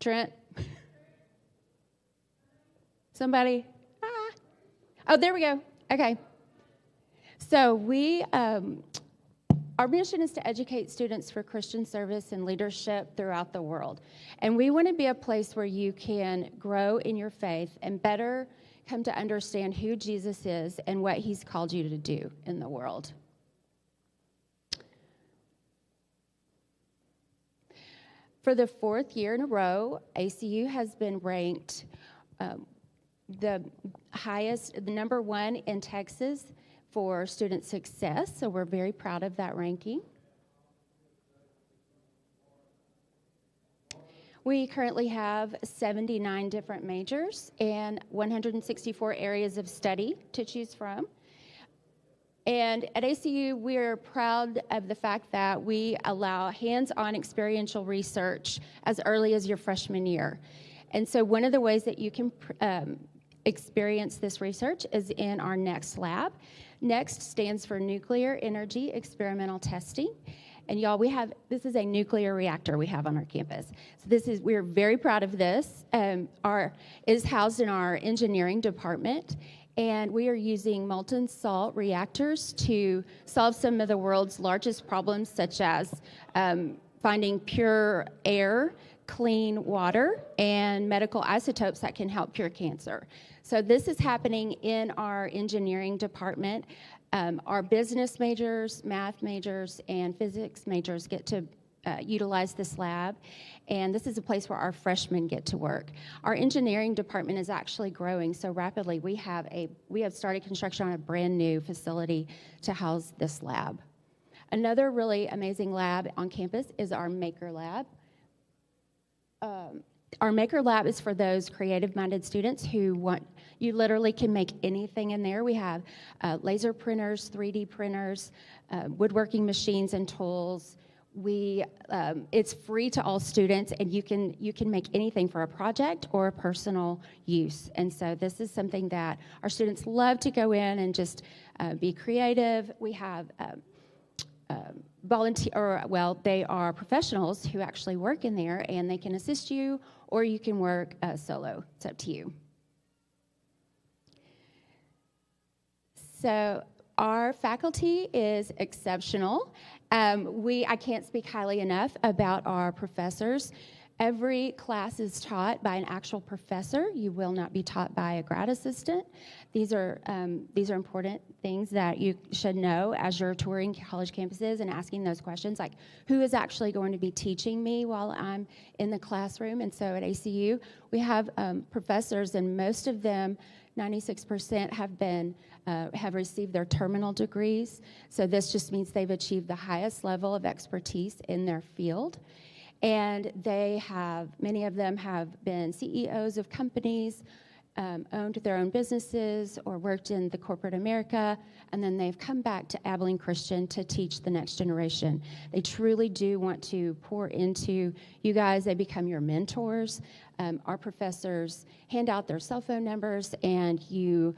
Trent? Somebody? Oh, there we go. Okay. So our mission is to educate students for Christian service and leadership throughout the world. And we want to be a place where you can grow in your faith and better come to understand who Jesus is and what he's called you to do in the world. For the fourth year in a row, ACU has been ranked the number one in Texas for student success, so we're very proud of that ranking. We currently have 79 different majors and 164 areas of study to choose from. And at ACU, we're proud of the fact that we allow hands-on experiential research as early as your freshman year. And so one of the ways that you can experience this research is in our NEXT lab. NEXT stands for Nuclear Energy Experimental Testing. And y'all, this is a nuclear reactor we have on our campus. So we're very proud of this. It is housed in our engineering department. And we are using molten salt reactors to solve some of the world's largest problems, such as finding pure air, clean water, and medical isotopes that can help cure cancer. So this is happening in our engineering department. Our business majors, math majors, and physics majors get to utilize this lab, and this is a place where our freshmen get to work. Our engineering department is actually growing so rapidly. We have started construction on a brand new facility to house this lab. Another really amazing lab on campus is our Maker Lab. Our Maker Lab is for those creative-minded students you literally can make anything in there. We have laser printers, 3D printers, woodworking machines and tools. It's free to all students, and you can make anything for a project or a personal use. And so this is something that our students love to go in and just be creative. We have they are professionals who actually work in there, and they can assist you, or you can work solo. It's up to you. So our faculty is exceptional. I can't speak highly enough about our professors. Every class is taught by an actual professor. You will not be taught by a grad assistant. These are important things that you should know as you're touring college campuses and asking those questions, like who is actually going to be teaching me while I'm in the classroom. And so at ACU, we have professors, and most of them, 96%, have received their terminal degrees. So this just means they've achieved the highest level of expertise in their field. And many of them have been CEOs of companies, owned their own businesses, or worked in the corporate America, and then they've come back to Abilene Christian to teach the next generation. They truly do want to pour into you guys. They become your mentors. Our professors hand out their cell phone numbers, and you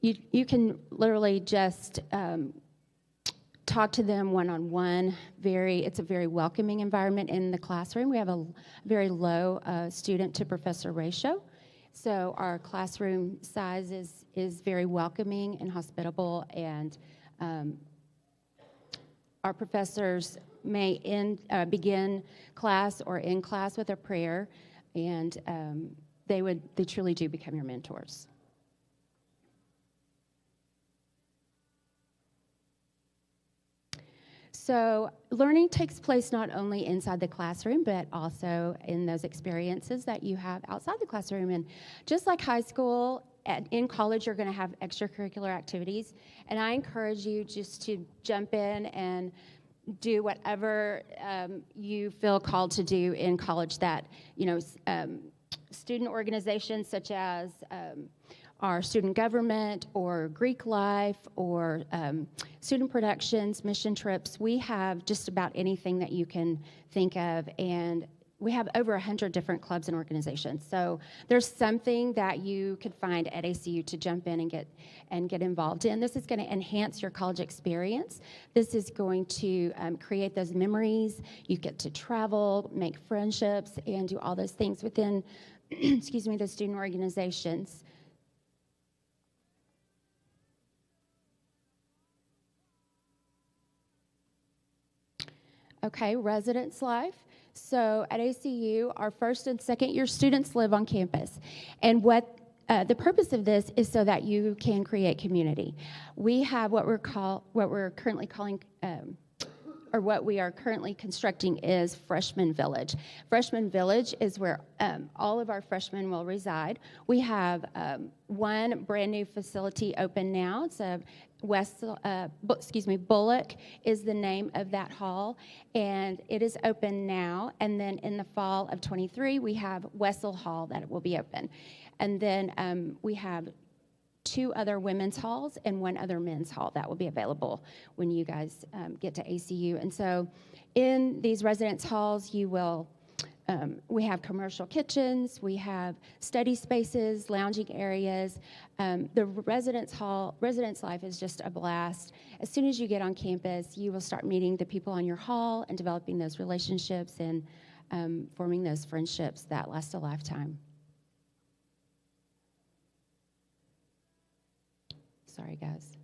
can literally just talk to them one-on-one. It's a very welcoming environment in the classroom. We have a very low student to professor ratio. So our classroom size is very welcoming and hospitable, and our professors may begin class or end class with a prayer, and they truly do become your mentors. So learning takes place not only inside the classroom, but also in those experiences that you have outside the classroom. And just like high school, in college, you're going to have extracurricular activities. And I encourage you just to jump in and do whatever you feel called to do in college. That, student organizations such as our student government or Greek life or student productions, mission trips. We have just about anything that you can think of, and we have over 100 different clubs and organizations. So there's something that you could find at ACU to jump in and get involved in. This is going to enhance your college experience. This is going to create those memories. You get to travel, make friendships, and do all those things within, excuse me, the student organizations. Okay, residence life. So at ACU, our first and second year students live on campus. And what the purpose of this is so that you can create community. We have what we are currently constructing is Freshman Village. Freshman Village is where all of our freshmen will reside. We have one brand new facility open now. It's a Bullock is the name of that hall, and it is open now. And then in the fall of 23, we have Wessel Hall that will be open. And then we have 2 other women's halls and 1 other men's hall that will be available when you guys get to ACU. And so in these residence halls, you will, we have commercial kitchens, we have study spaces, lounging areas. The residence life is just a blast. As soon as you get on campus, you will start meeting the people on your hall and developing those relationships and forming those friendships that last a lifetime. Sorry, guys.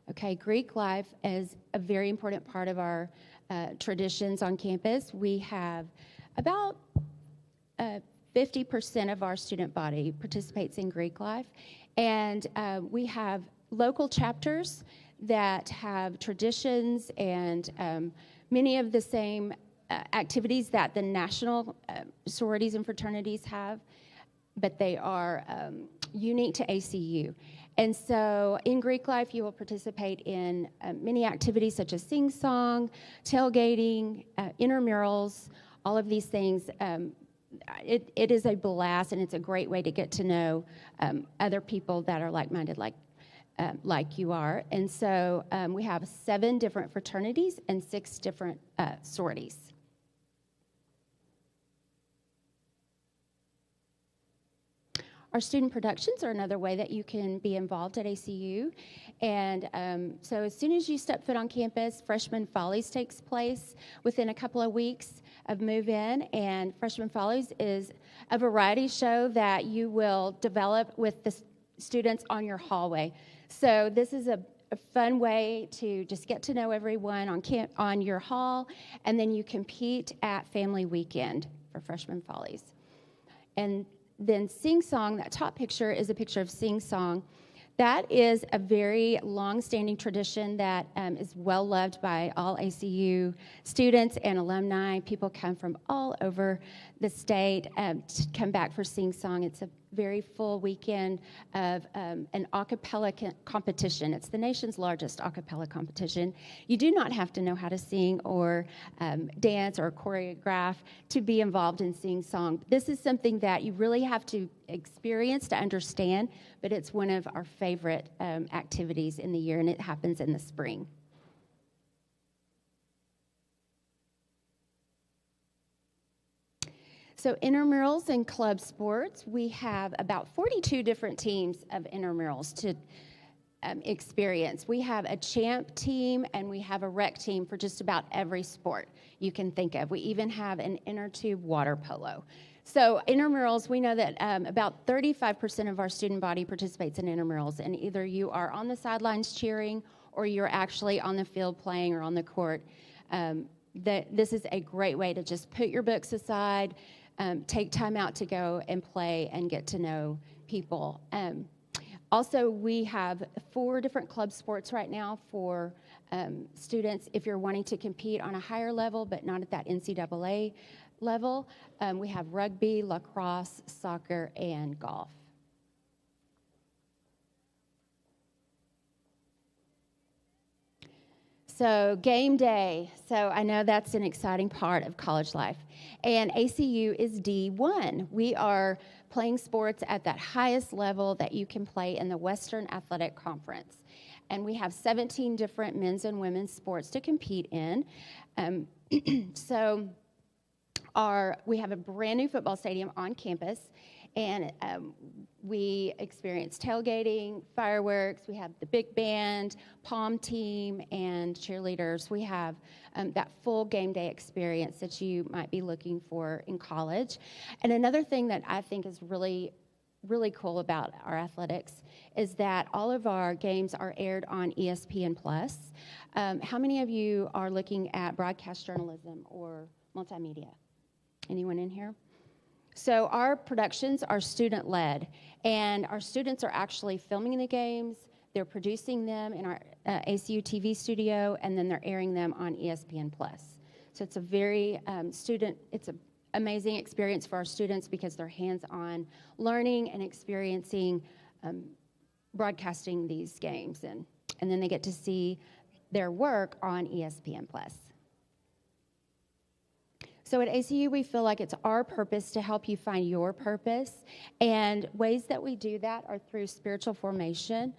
Okay, Greek life is a very important part of our traditions on campus. We have about 50% of our student body participates in Greek life, and we have local chapters that have traditions and many of the same activities that the national sororities and fraternities have, but they are unique to ACU. And so in Greek life, you will participate in many activities such as sing-song, tailgating, intramurals, all of these things. It is a blast, and it's a great way to get to know other people that are like-minded like you are. And so we have 7 different fraternities and 6 different sororities. Our student productions are another way that you can be involved at ACU. And so as soon as you step foot on campus, Freshman Follies takes place within a couple of weeks of move-in. And Freshman Follies is a variety show that you will develop with the students on your hallway. So this is a fun way to just get to know everyone on your hall, and then you compete at Family Weekend for Freshman Follies. And then Sing Song, that top picture is a picture of Sing Song. That is a very long-standing tradition that is well-loved by all ACU students and alumni. People come from all over the state to come back for Sing Song. It's a very full weekend of an a cappella competition. It's the nation's largest a cappella competition. You do not have to know how to sing or dance or choreograph to be involved in Sing Song. This is something that you really have to experience to understand, but it's one of our favorite activities in the year, and it happens in the spring. So intramurals and club sports, we have about 42 different teams of intramurals to experience. We have a champ team and we have a rec team for just about every sport you can think of. We even have an inner tube water polo. So intramurals, we know that about 35% of our student body participates in intramurals, and either you are on the sidelines cheering or you're actually on the field playing or on the court. This is a great way to just put your books aside, take time out to go and play and get to know people. Also, we have 4 different club sports right now for students if you're wanting to compete on a higher level but not at that NCAA level. We have rugby, lacrosse, soccer, and golf. So game day. So I know that's an exciting part of college life. And ACU is D1. We are playing sports at that highest level that you can play in the Western Athletic Conference. And we have 17 different men's and women's sports to compete in. So We have a brand new football stadium on campus, and we experience tailgating, fireworks. We have the big band, pom team, and cheerleaders. We have that full game day experience that you might be looking for in college. And another thing that I think is really cool about our athletics is that all of our games are aired on ESPN+. How many of you are looking at broadcast journalism or multimedia? Anyone in here? So our productions are student-led, and our students are actually filming the games. They're producing them in our ACU TV studio, and then they're airing them on ESPN+. So it's a very it's an amazing experience for our students because they're hands-on learning and experiencing broadcasting these games, and then they get to see their work on ESPN+. So at ACU, we feel like it's our purpose to help you find your purpose, and ways that we do that are through spiritual formation.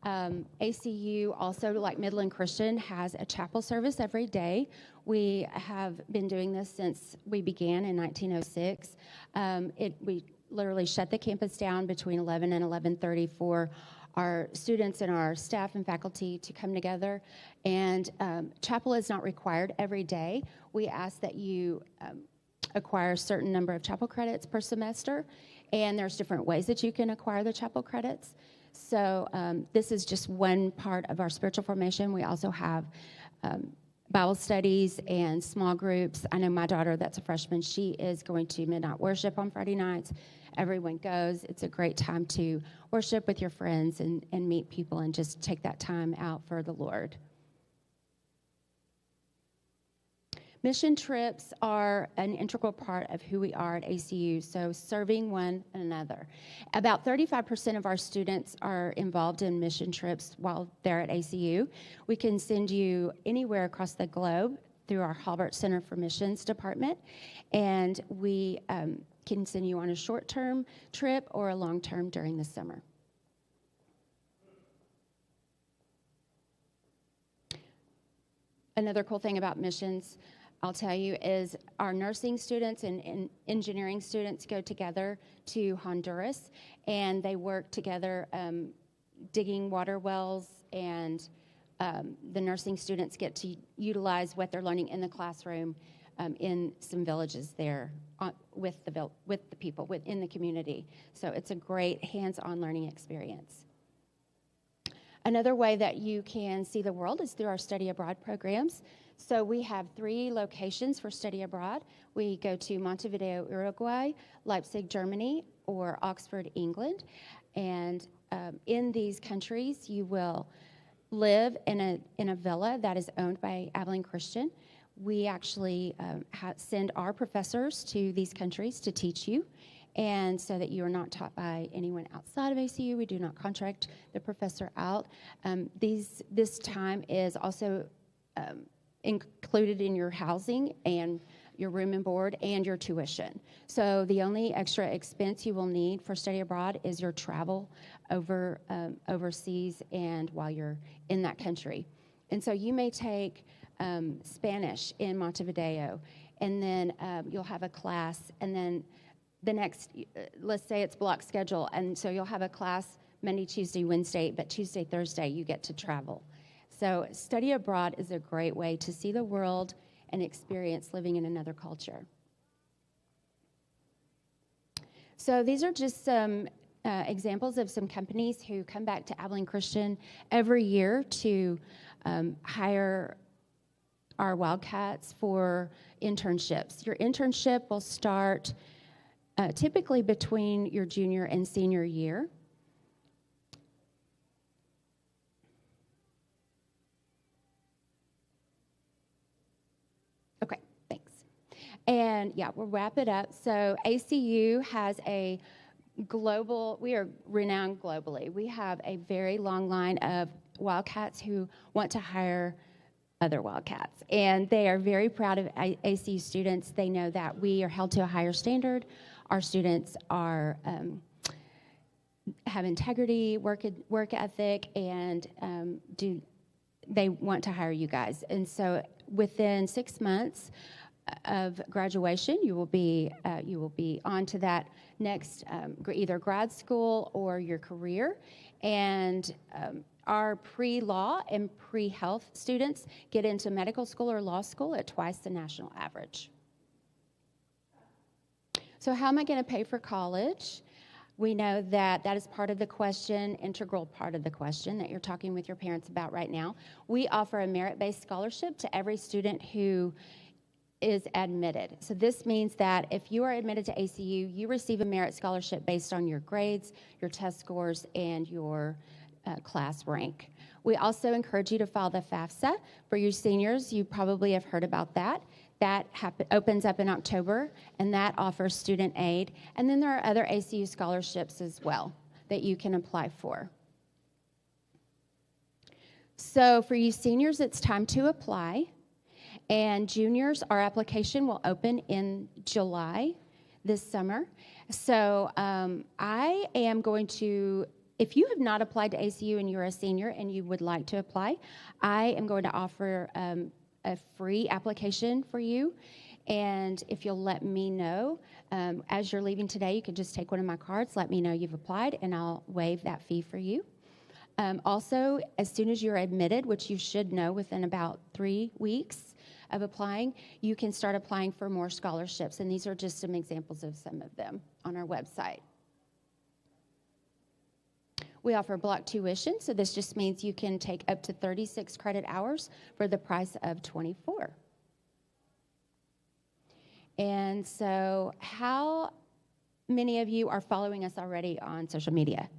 ACU also, like Midland Christian, has a chapel service every day. We have been doing this since we began in 1906. We literally shut the campus down between 11 and 11:30 for our students and our staff and faculty to come together. And chapel is not required every day. We ask that you acquire a certain number of chapel credits per semester, and there's different ways that you can acquire the chapel credits. So this is just one part of our spiritual formation. We also have Bible studies and small groups. I know my daughter, that's a freshman, she is going to midnight worship on Friday nights. Everyone goes. It's a great time to worship with your friends and meet people and just take that time out for the Lord. Mission trips are an integral part of who we are at ACU, so serving one another. About 35% of our students are involved in mission trips while they're at ACU. We can send you anywhere across the globe through our Halbert Center for Missions department, and we can send you on a short-term trip or a long-term during the summer. Another cool thing about missions, I'll tell you, is our nursing students and engineering students go together to Honduras, and they work together digging water wells, and the nursing students get to utilize what they're learning in the classroom in some villages there with the people within the community. So it's a great hands-on learning experience. Another way that you can see the world is through our study abroad programs. So we have 3 locations for study abroad. We go to Montevideo, Uruguay, Leipzig, Germany, or Oxford, England. And in these countries, you will live in a villa that is owned by Abilene Christian. We actually send our professors to these countries to teach you, and so that you are not taught by anyone outside of ACU. We do not contract the professor out. This time is also included in your housing and your room and board and your tuition. So the only extra expense you will need for study abroad is your travel overseas and while you're in that country. And so you may take Spanish in Montevideo, and then you'll have a class, and then the next, let's say it's block schedule, and so you'll have a class Monday, Tuesday, Wednesday, but Tuesday, Thursday, you get to travel. So study abroad is a great way to see the world and experience living in another culture. So these are just some examples of some companies who come back to Abilene Christian every year to hire our Wildcats for internships. Your internship will start typically between your junior and senior year. Okay, thanks. And yeah, we'll wrap it up. So ACU has a we are renowned globally. We have a very long line of Wildcats who want to hire other Wildcats, and they are very proud of ACU students. They know that we are held to a higher standard. Our students are have integrity, work ethic, and they want to hire you guys. And so within 6 months, of graduation, you will be on to that next either grad school or your career. And our pre-law and pre-health students get into medical school or law school at twice the national average. So how am I going to pay for college? We know that that is part of the question, integral part of the question that you're talking with your parents about right now. We offer a merit-based scholarship to every student who is admitted. So this means that if you are admitted to ACU, you receive a merit scholarship based on your grades, your test scores, and your class rank. We also encourage you to file the FAFSA. For your seniors, you probably have heard about that. That opens up in October, and that offers student aid. And then there are other ACU scholarships as well that you can apply for. So for you seniors, it's time to apply. And juniors, our application will open in July this summer. So I am going to, if you have not applied to ACU and you're a senior and you would like to apply, I am going to offer a free application for you. And if you'll let me know, as you're leaving today, you can just take one of my cards, let me know you've applied, and I'll waive that fee for you. Also, as soon as you're admitted, which you should know within about 3 weeks of applying, you can start applying for more scholarships. And these are just some examples of some of them on our website. We offer block tuition, so this just means you can take up to 36 credit hours for the price of 24. And so how many of you are following us already on social media?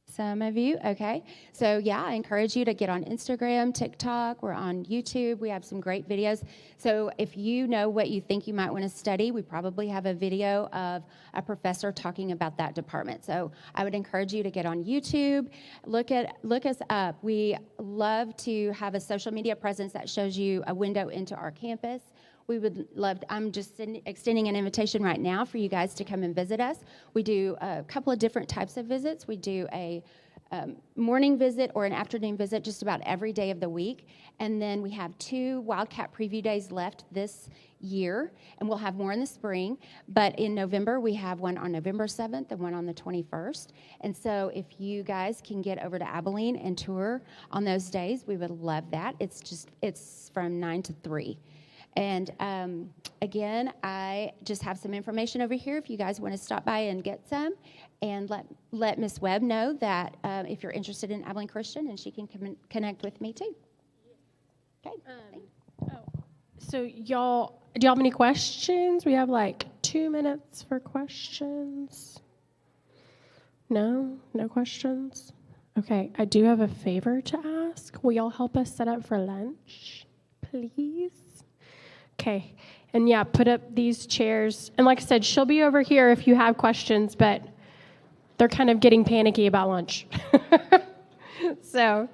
Some of you, okay. So yeah, I encourage you to get on Instagram, TikTok, we're on YouTube. We have some great videos. So if you know what you think you might want to study, we probably have a video of a professor talking about that department. So I would encourage you to get on YouTube, look us up. We love to have a social media presence that shows you a window into our campus. We would love to, I'm just extending an invitation right now for you guys to come and visit us. We do a couple of different types of visits. We do a morning visit or an afternoon visit just about every day of the week. And then we have 2 Wildcat Preview Days left this year, and we'll have more in the spring. But in November, we have one on November 7th and one on the 21st. And so if you guys can get over to Abilene and tour on those days, we would love that. It's from 9 to 3. And again, I just have some information over here if you guys want to stop by and get some. And let Miss Webb know that if you're interested in Abilene Christian, and she can connect with me too. Okay. So y'all, do y'all have any questions? We have like 2 minutes for questions. No questions? Okay, I do have a favor to ask. Will y'all help us set up for lunch, please? Okay, and yeah, put up these chairs. And like I said, she'll be over here if you have questions, but they're kind of getting panicky about lunch. So,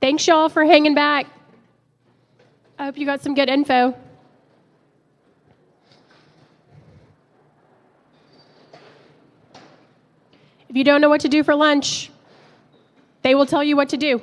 thanks y'all for hanging back. I hope you got some good info. If you don't know what to do for lunch, they will tell you what to do.